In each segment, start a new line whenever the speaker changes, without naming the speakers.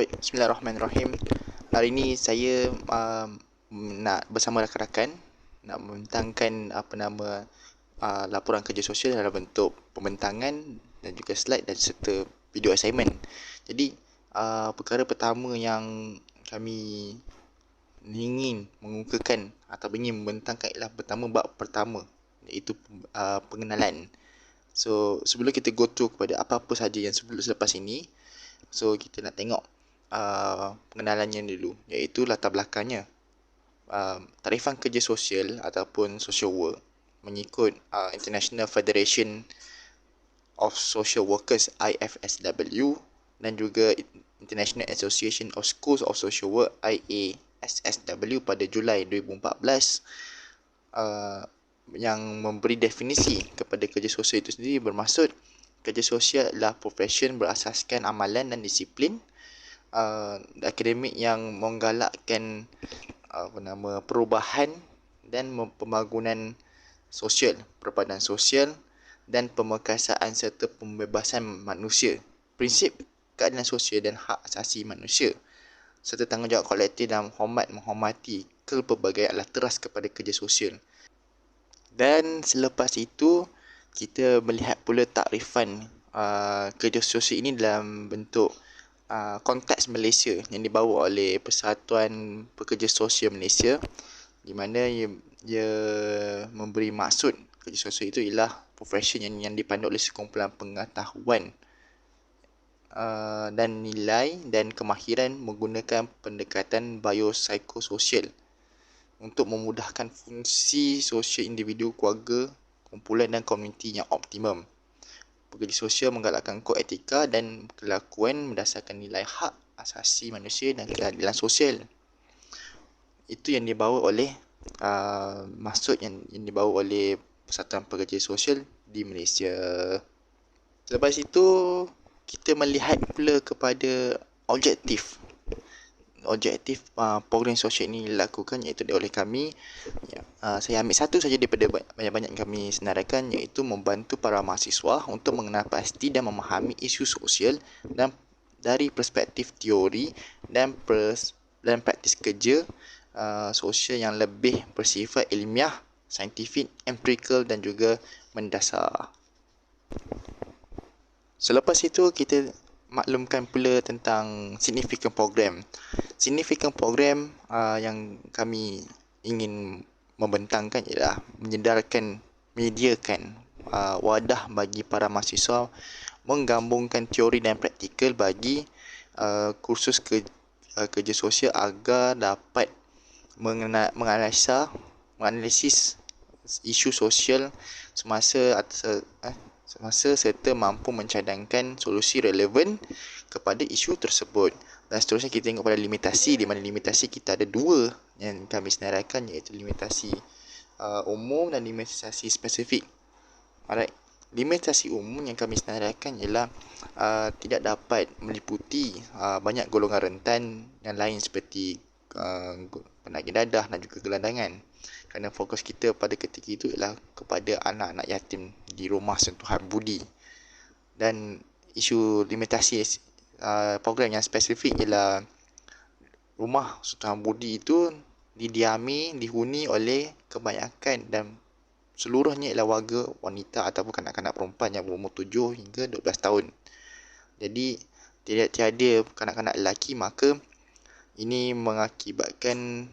Baik, bismillahirrahmanirrahim. Hari ini saya nak bersama rakan-rakan nak membentangkan laporan kerja sosial dalam bentuk pembentangan dan juga slide dan serta video assignment. Jadi perkara pertama yang kami ingin mengukakan atau ingin membentangkan ialah bab pertama, iaitu pengenalan. So sebelum kita go through kepada apa-apa saja yang selepas ini, so kita nak tengok pengenalannya dulu, iaitu latar belakangnya. Tarifan kerja sosial ataupun social work mengikut International Federation of Social Workers IFSW dan juga International Association of Schools of Social Work IASSW pada Julai 2014 yang memberi definisi kepada kerja sosial itu sendiri. Bermaksud kerja sosial adalah profession berasaskan amalan dan disiplin akademik yang menggalakkan perubahan dan pembangunan sosial, perpaduan sosial dan pemekasaan serta pembebasan manusia, prinsip keadilan sosial dan hak asasi manusia, serta tanggungjawab kolektif dan menghormati kepelbagaian adalah teras kepada kerja sosial. Dan selepas itu kita melihat pula takrifan kerja sosial ini dalam bentuk konteks Malaysia yang dibawa oleh Persatuan Pekerja Sosial Malaysia, di mana ia memberi maksud kerja sosial itu ialah profession yang dipandu oleh sekumpulan pengetahuan dan nilai dan kemahiran menggunakan pendekatan biopsikososial untuk memudahkan fungsi sosial individu, keluarga, kumpulan dan komuniti yang optimum. Pekerja sosial menggalakkan kod etika dan kelakuan berdasarkan nilai hak asasi manusia dan keadilan sosial. Itu yang dibawa oleh maksud yang dibawa oleh Persatuan Pekerja Sosial di Malaysia. Selepas itu kita melihat pula kepada objektif program sosial ini dilakukan, iaitu oleh kami. Saya ambil satu saja daripada banyak-banyak yang kami senaraikan, iaitu membantu para mahasiswa untuk mengenal pasti dan memahami isu sosial dan dari perspektif teori dan praktis kerja sosial yang lebih bersifat ilmiah, saintifik, empirical dan juga mendasar. Selepas itu kita maklumkan pula tentang significant program. Significant program yang kami ingin membentangkan ialah menyediakan wadah bagi para mahasiswa menggabungkan teori dan praktikal bagi kursus kerja sosial agar dapat menganalisis isu sosial semasa serta mampu mencadangkan solusi relevan kepada isu tersebut. Dan seterusnya kita tengok pada limitasi, di mana limitasi kita ada dua yang kami senaraikan, iaitu limitasi umum dan limitasi spesifik. Alright. Limitasi umum yang kami senaraikan ialah tidak dapat meliputi banyak golongan rentan yang lain seperti penyakit dadah dan juga gelandangan, kerana fokus kita pada ketika itu ialah kepada anak-anak yatim di rumah sentuhan budi. Dan isu limitasi program yang spesifik ialah rumah sentuhan budi itu dihuni oleh kebanyakan dan seluruhnya ialah warga wanita ataupun kanak-kanak perempuan yang berumur 7 hingga 12 tahun. Jadi tiada kanak-kanak lelaki, maka ini mengakibatkan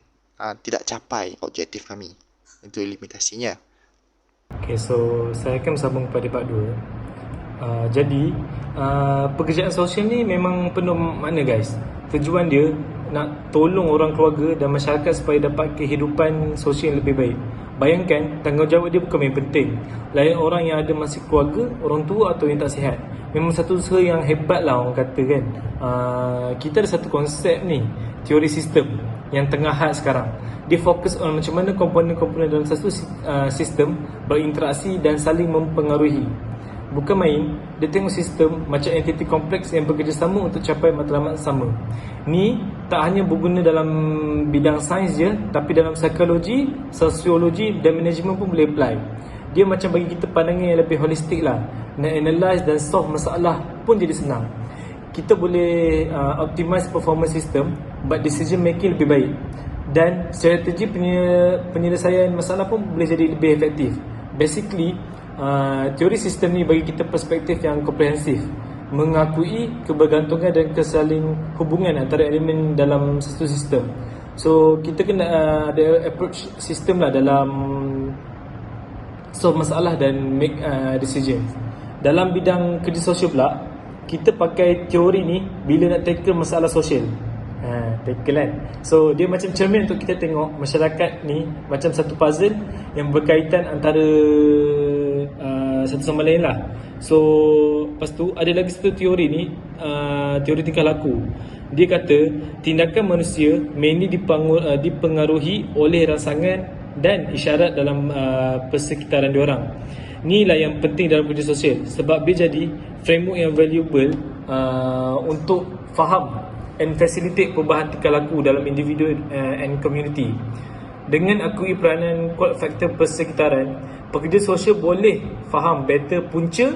tidak capai objektif kami. Itu limitasinya.
Okay, so saya akan bersambung kepada part 2. Jadi pekerjaan sosial ni memang penuh makna guys. Tujuan dia nak tolong orang keluarga dan masyarakat supaya dapat kehidupan sosial yang lebih baik. Bayangkan, tanggungjawab dia bukan main penting. Lain orang yang ada masih keluarga, orang tua atau yang tak sihat. Memang satu usaha yang hebat lah orang kata kan. Kita ada satu konsep ni, teori sistem yang tengah hot sekarang. Dia fokus on macam mana komponen-komponen dalam satu sistem berinteraksi dan saling mempengaruhi. Bukan main, dia tengok sistem macam entiti kompleks yang bekerjasama untuk capai matlamat sama. Ni tak hanya berguna dalam bidang sains je, tapi dalam psikologi, sosiologi dan manajemen pun boleh apply. Dia macam bagi kita pandangan yang lebih holistik lah. Nak analyse dan solve masalah pun jadi senang. kita boleh optimize performance system, but decision making lebih baik, dan strategi penyelesaian masalah pun boleh jadi lebih efektif. Basically, teori sistem ni bagi kita perspektif yang komprehensif, mengakui kebergantungan dan kesaling hubungan antara elemen dalam satu sistem. So kita kena ada approach sistem lah dalam solve masalah dan make decisions. Dalam bidang kerja sosial pula, kita pakai teori ni bila nak tackle masalah sosial. Tackle kan. So dia macam cermin untuk kita tengok masyarakat ni macam satu puzzle yang berkaitan antara satu sama lain lah. So lepas tu ada lagi satu teori ni, teori tingkah laku. Dia kata tindakan manusia mainly dipengaruhi oleh rangsangan dan isyarat dalam persekitaran diorang. Inilah yang penting dalam kerja sosial, sebab dia jadi framework yang valuable untuk faham and facilitate perubahan tingkah laku dalam individu and community. Dengan akui peranan kuat faktor persekitaran, pekerja sosial boleh faham better punca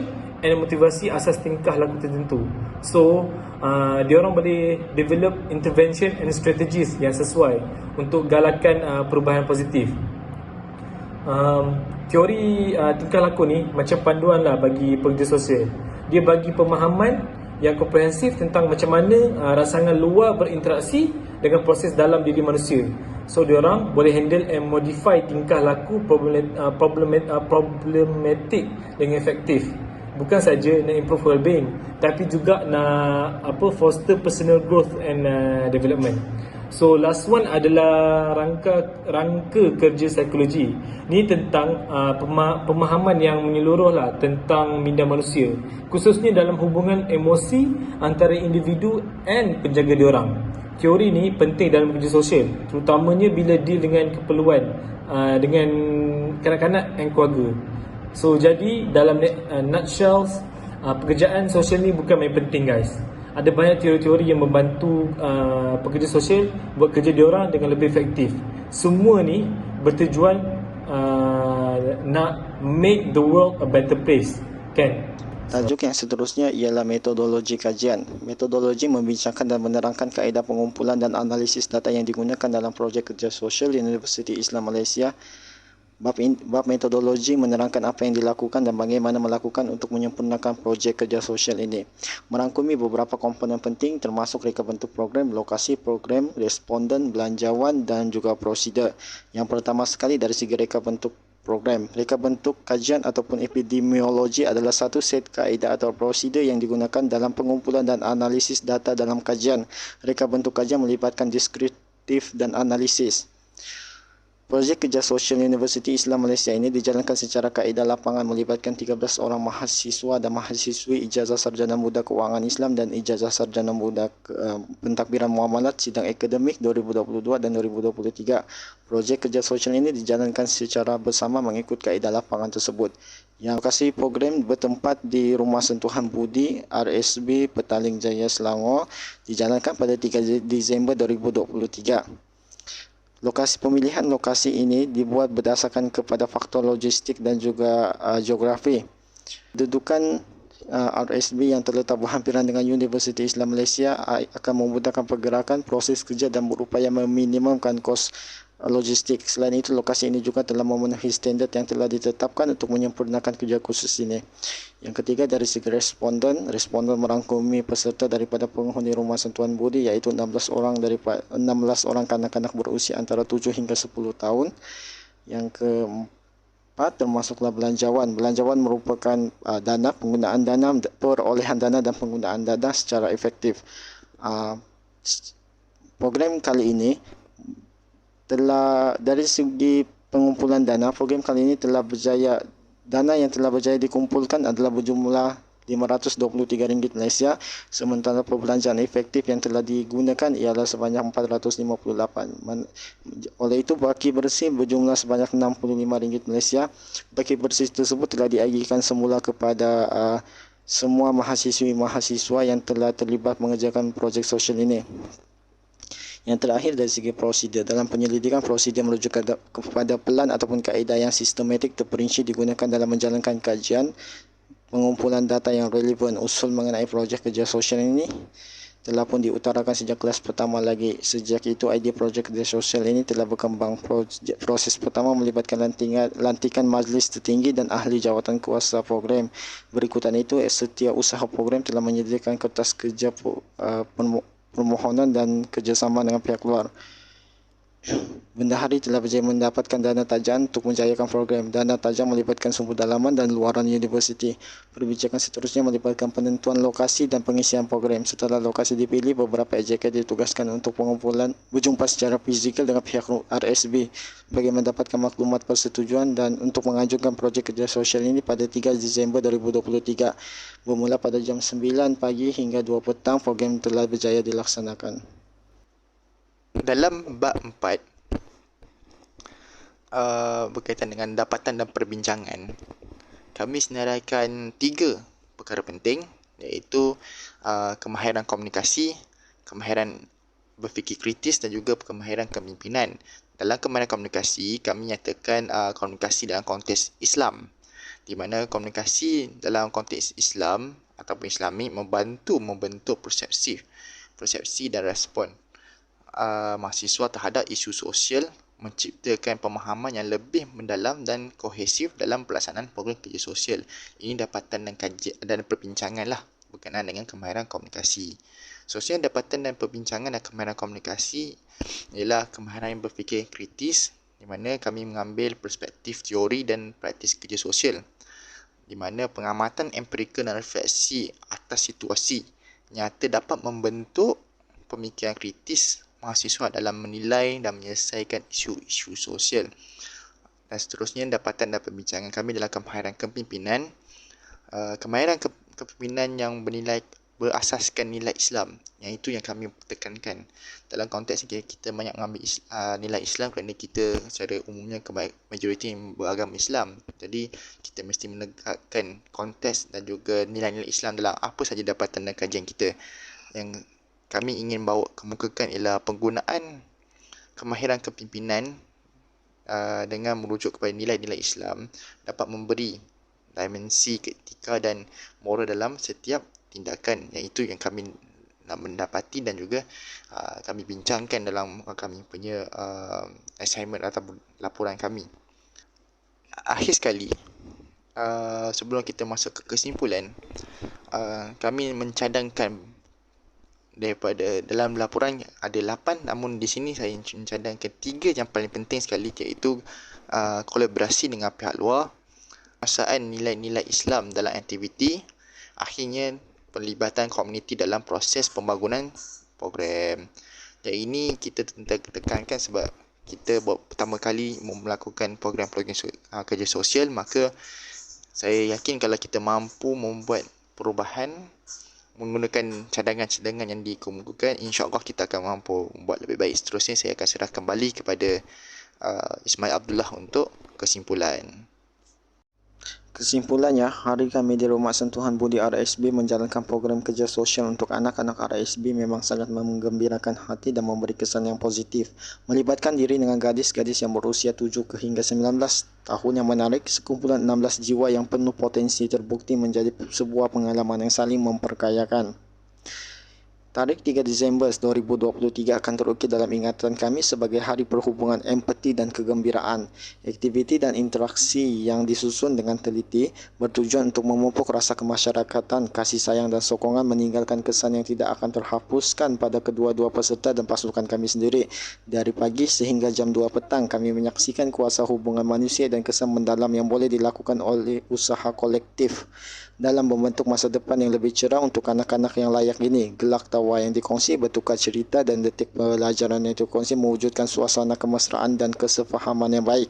and motivasi asas tingkah laku tertentu. So diorang boleh develop intervention and strategies yang sesuai untuk galakan perubahan positif. Teori tingkah laku ni macam panduan lah bagi pekerja sosial. Dia bagi pemahaman yang komprehensif tentang macam mana rangsangan luar berinteraksi dengan proses dalam diri manusia. So diorang boleh handle and modify tingkah laku problematik dengan efektif. Bukan saja nak improve well-being, tapi juga nak foster personal growth and development. So last one adalah rangka kerja psikologi. Ni tentang pemahaman yang menyeluruh lah tentang minda manusia, khususnya dalam hubungan emosi antara individu and penjaga diorang. Teori ni penting dalam kerja sosial, terutamanya bila deal dengan keperluan dengan kanak-kanak dan keluarga. So jadi dalam nutshell, pekerjaan sosial ni bukan main penting guys. Ada banyak teori-teori yang membantu pekerja sosial buat kerja diorang dengan lebih efektif. Semua ni bertujuan nak make the world a better place, kan?
Tajuk yang seterusnya ialah metodologi kajian. Metodologi membincangkan dan menerangkan kaedah pengumpulan dan analisis data yang digunakan dalam projek kerja sosial Universiti Islam Malaysia. Bab metodologi menerangkan apa yang dilakukan dan bagaimana melakukan untuk menyempurnakan projek kerja sosial ini. Merangkumi beberapa komponen penting termasuk reka bentuk program, lokasi program, responden, belanjawan dan juga prosedur. Yang pertama sekali dari segi reka bentuk program. Reka bentuk kajian ataupun epidemiologi adalah satu set kaedah atau prosedur yang digunakan dalam pengumpulan dan analisis data dalam kajian. Reka bentuk kajian melibatkan deskriptif dan analisis. Projek kerja sosial Universiti Islam Malaysia ini dijalankan secara kaedah lapangan melibatkan 13 orang mahasiswa dan mahasiswi ijazah sarjana muda keuangan Islam dan ijazah sarjana muda pentadbiran muamalat sidang akademik 2022 dan 2023. Projek kerja sosial ini dijalankan secara bersama mengikut kaedah lapangan tersebut. Yang lokasi program bertempat di Rumah Sentuhan Budi RSB Petaling Jaya Selangor, dijalankan pada 3 Disember 2023. Pemilihan lokasi ini dibuat berdasarkan kepada faktor logistik dan juga geografi. Kedudukan RSB yang terletak berhampiran dengan Universiti Islam Malaysia akan memudahkan pergerakan, proses kerja dan berupaya meminimumkan kos logistik. Selain itu, lokasi ini juga telah memenuhi standard yang telah ditetapkan untuk menyempurnakan kerja khusus ini. Yang ketiga, dari segi responden merangkumi peserta daripada penghuni Rumah Sentuhan Budi iaitu 16 orang kanak-kanak berusia antara 7 hingga 10 tahun. Yang keempat, termasuklah belanjawan. Belanjawan merupakan penggunaan dana, perolehan dana dan penggunaan dana secara efektif. Program kali ini telah dari segi pengumpulan dana, program kali ini telah berjaya, dana yang telah berjaya dikumpulkan adalah berjumlah RM523 Malaysia, sementara perbelanjaan efektif yang telah digunakan ialah sebanyak 458. Oleh itu, baki bersih berjumlah sebanyak RM65 Malaysia. Baki bersih tersebut telah diagihkan semula kepada semua mahasiswa yang telah terlibat mengerjakan projek sosial ini. Yang terakhir, dari segi prosedur. Dalam penyelidikan, prosedur merujuk kepada pelan ataupun kaedah yang sistematik terperinci digunakan dalam menjalankan kajian.
pengumpulan data yang relevan. Usul mengenai projek kerja sosial ini telah pun diutarakan sejak kelas pertama lagi. Sejak itu, idea projek kerja sosial ini telah berkembang. Proses pertama melibatkan lantikan majlis tertinggi dan ahli jawatan kuasa program. Berikutan itu, setiap usaha program telah menyediakan kertas kerja permohonan dan kerjasama dengan pihak luar. Bendahari telah berjaya mendapatkan dana tajam untuk menjayakan program. Dana tajam melibatkan sumber dalaman dan luaran universiti. Perbicaraan seterusnya melibatkan penentuan lokasi dan pengisian program. Setelah lokasi dipilih, beberapa AJK ditugaskan untuk pengumpulan berjumpa secara fizikal dengan pihak RSB bagi mendapatkan maklumat persetujuan dan untuk mengajukan projek kerja sosial ini pada 3 Disember 2023. Bermula pada jam 9 pagi hingga 2 petang, program telah berjaya dilaksanakan.
Dalam bab 4 berkaitan dengan dapatan dan perbincangan, kami senaraikan 3 perkara penting, iaitu kemahiran komunikasi, kemahiran berfikir kritis dan juga kemahiran kepimpinan. Dalam kemahiran komunikasi, kami nyatakan komunikasi dalam konteks Islam, di mana komunikasi dalam konteks Islam ataupun Islamik membantu membentuk persepsi dan respon mahasiswa terhadap isu sosial, menciptakan pemahaman yang lebih mendalam dan kohesif dalam pelaksanaan program kerja sosial. Ini dapatan dan kajian dan perbincangan lah berkenaan dengan kemahiran komunikasi. Sosial dapatan dan perbincangan dan kemahiran komunikasi ialah kemahiran yang berfikir kritis, di mana kami mengambil perspektif teori dan praktis kerja sosial, di mana pengamatan empirikal dan refleksi atas situasi nyata dapat membentuk pemikiran kritis mahasiswa dalam menilai dan menyelesaikan isu-isu sosial. Dan seterusnya, dapatan dan perbincangan kami dalam kemahiran kepimpinan. Kemahiran kepimpinan yang berasaskan nilai Islam, yang itu yang kami tekankan. Dalam konteks kita banyak mengambil nilai Islam kerana kita secara umumnya majoriti yang beragama Islam. Jadi kita mesti menegakkan konteks dan juga nilai-nilai Islam dalam apa sahaja dapatan dan kajian kita. Yang kami ingin kemukakan ialah penggunaan kemahiran kepimpinan dengan merujuk kepada nilai-nilai Islam dapat memberi dimensi etika dan moral dalam setiap tindakan, iaitu yang kami nak mendapati dan juga kami bincangkan dalam kami punya assignment atau laporan kami. Akhir sekali, sebelum kita masuk ke kesimpulan, kami mencadangkan daripada dalam laporan ada 8, namun di sini saya mencadangkan 3 yang paling penting sekali, iaitu kolaborasi dengan pihak luar, penguasaan nilai-nilai Islam dalam aktiviti, akhirnya pelibatan komuniti dalam proses pembangunan program. Dan ini kita tekankan sebab kita pertama kali melakukan program-program kerja sosial, maka saya yakin kalau kita mampu membuat perubahan menggunakan cadangan-cadangan yang dikemukakan, insya-Allah kita akan mampu membuat lebih baik. Seterusnya saya akan serah kembali kepada Ismail Abdullah untuk kesimpulan.
Kesimpulannya, hari kami di Rumah Sentuhan Budi RSB menjalankan program kerja sosial untuk anak-anak RSB memang sangat menggembirakan hati dan memberi kesan yang positif. Melibatkan diri dengan gadis-gadis yang berusia 7 hingga 19 tahun yang menarik, sekumpulan 16 jiwa yang penuh potensi terbukti menjadi sebuah pengalaman yang saling memperkayakan. Tarikh 3 Disember 2023 akan terukir dalam ingatan kami sebagai hari perhubungan empati dan kegembiraan. Aktiviti dan interaksi yang disusun dengan teliti bertujuan untuk memupuk rasa kemasyarakatan, kasih sayang dan sokongan, meninggalkan kesan yang tidak akan terhapuskan pada kedua-dua peserta dan pasukan kami sendiri. Dari pagi sehingga jam 2 petang kami menyaksikan kuasa hubungan manusia dan kesan mendalam yang boleh dilakukan oleh usaha kolektif dalam membentuk masa depan yang lebih cerah untuk anak-anak yang layak ini. Gelak tawa yang dikongsi, bertukar cerita dan detik pelajaran yang dikongsi mewujudkan suasana kemesraan dan kesefahaman yang baik.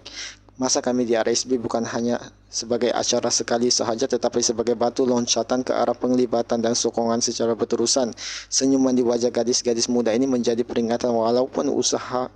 Masa kami di RSB bukan hanya sebagai acara sekali sahaja, tetapi sebagai batu loncatan ke arah penglibatan dan sokongan secara berterusan. Senyuman di wajah gadis-gadis muda ini menjadi peringatan walaupun usaha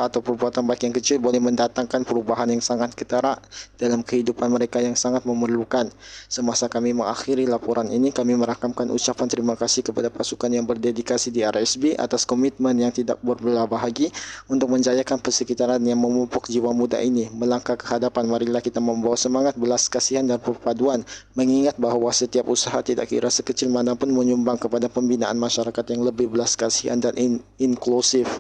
atau perbuatan baik yang kecil boleh mendatangkan perubahan yang sangat ketara dalam kehidupan mereka yang sangat memerlukan. Semasa kami mengakhiri laporan ini, kami merakamkan ucapan terima kasih kepada pasukan yang berdedikasi di RSB atas komitmen yang tidak berbelah bahagi untuk menjayakan persekitaran yang memupuk jiwa muda ini. Melangkah ke hadapan, marilah kita membawa semangat belas kasihan dan perpaduan, mengingat bahawa setiap usaha tidak kira sekecil manapun menyumbang kepada pembinaan masyarakat yang lebih belas kasihan dan inklusif.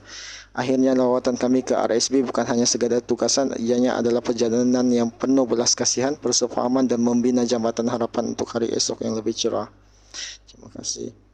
Akhirnya lawatan kami ke RSB bukan hanya sekadar tugasan, ianya adalah perjalanan yang penuh belas kasihan, persefahaman dan membina jambatan harapan untuk hari esok yang lebih cerah. Terima kasih.